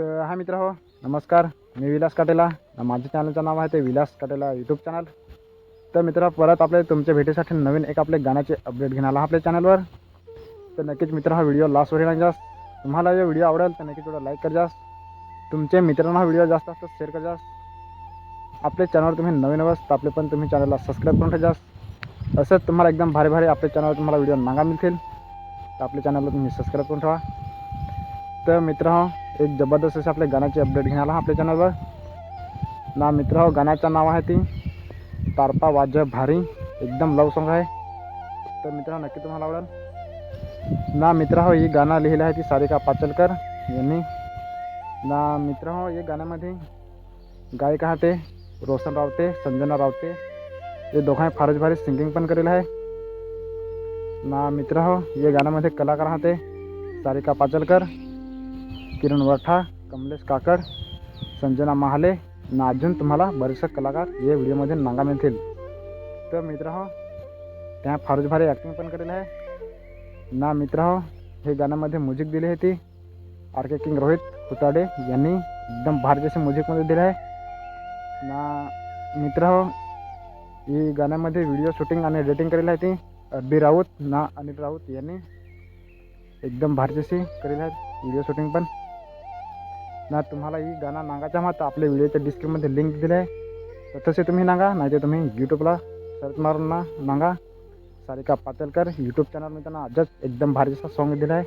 तर हा मित्र हो, नमस्कार. मी विलास काटेला. माझ्या चॅनलचं नाव आहे ते विलास काटेला यूट्यूब चॅनल. तर मित्र, परत आपले तुमच्या भेटीसाठी नवीन एक आपले गाण्याचे अपडेट घेऊन आला आपल्या चॅनलवर. तर नक्कीच मित्र, हा व्हिडिओ लास्टवर जास. तुम्हाला हा व्हिडिओ आवडेल तर नक्कीच व्हिडिओ लाईक कर जास. तुमच्या मित्रांना हा व्हिडिओ जास्त असतं शेअर कर जास. आपल्या चॅनलवर तुम्ही नवीन असाल तर आपले पण तुम्ही चॅनलला सबस्क्राईब करून ठेवा. असंच तुम्हाला एकदम भारी भारी आपल्या चॅनलवर तुम्हाला व्हिडिओ मागा मिळतील. तर आपल्या चॅनलला तुम्ही सबस्क्राईब करून ठेवा. तर मित्र हो, एक जबरदस्त असे आपल्या गाण्याचे अपडेट घेऊन आला आपल्या चॅनलवर. ना मित्र हो, गाण्याचं नाव आहे ती तारपा वाजव भारी, एकदम लव सॉन्ग आहे. तर मित्र नक्की तुम्हाला आवडेल. ना मित्र हो, ही गाणं लिहिलं आहे ती सारिका पाचलकर यांनी. ना मित्र हो, या गाण्यामध्ये गायक आहे ते रोशन रावते, संजना रावते. हे दोघांनी फारच भारी सिंगिंग पण केलेलं आहे. ना मित्र हो, या गाण्यामध्ये कलाकार आहे ते सारिका पाचलकर, किरण वरठा, कमलेश काकड, संजना महाले ना अजून तुम्हाला बरेचसे कलाकार या व्हिडिओमध्ये नांगा मिळतील. तर मित्र हो, त्या फारच भारी ॲक्टिंग पण केलेलं आहे. ना मित्र हो, हे गाण्यामध्ये म्युझिक दिली आहे ती RK किंग रोहित खुताडे यांनी. एकदम भारी जसे म्युझिकमध्ये दिलं आहे. ना मित्र हो, ही गाण्यामध्ये व्हिडिओ शूटिंग आणि एडिटिंग केलेलं आहे ती अब्बी राऊत ना अनिल राऊत यांनी. एकदम भारी जशी केलेली आहे व्हिडिओ शूटिंग पण. ना तुम्हाला ही गाणं नांगायचं मग तर आपल्या व्हिडिओच्या डिस्क्रिप्शनमध्ये लिंक दिली आहे. तर तसे तुम्ही नांगा, नाही तर तुम्ही यूट्यूबला सर्च मारून नांगा सारिका पाचलकर यूट्यूब चॅनल. मी त्यांना आजच एकदम भारी जसा सॉन्ग दिला आहे.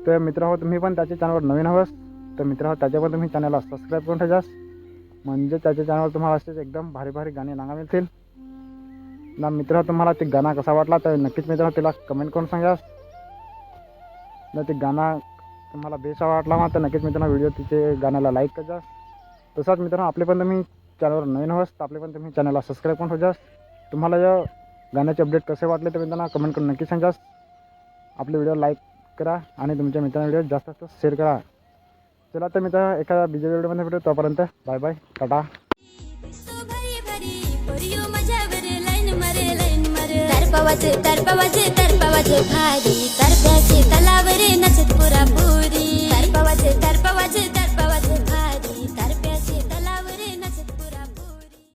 तर मित्र हो, तुम्ही पण त्याच्या चॅनलवर नवीन हवंस तर मित्र हो, त्याच्या पण तुम्ही चॅनलला सबस्क्राईब करून ठेवा. म्हणजे त्याच्या चॅनलवर तुम्हाला असेच एकदम भारी भारी गाणे नांगा मिळतील. ना मित्र हो, तुम्हाला ते गाणं कसा वाटला तर नक्कीच मित्र तिला कमेंट करून सांगा. ना ते गाणं तुम्हाला बेस्ट वाटला मग तर नक्कीच मित्रांनो व्हिडिओ तिथे गाण्याला लाईक कर जा. तसाच मित्रांनो, आपले पण तुम्ही चॅनलवर नवीन हवंस तर आपले पण तुम्ही चॅनलला सबस्क्राईब करून ठेवा. तुम्हाला या गाण्याचे अपडेट कसे वाटले तर मित्रांनो कमेंट करून नक्की सांगा. आपले व्हिडिओ लाईक करा आणि तुमच्या मित्रांना व्हिडिओ जास्त जास्त शेअर करा. चला तर मित्र, एका बिजा व्हिडिओमध्ये भेटू. तोपर्यंत बाय बाय, टाटा. तरपावाचे भारी तरप्याचे तलावरे नचत पुरा पुरी तरपावाचे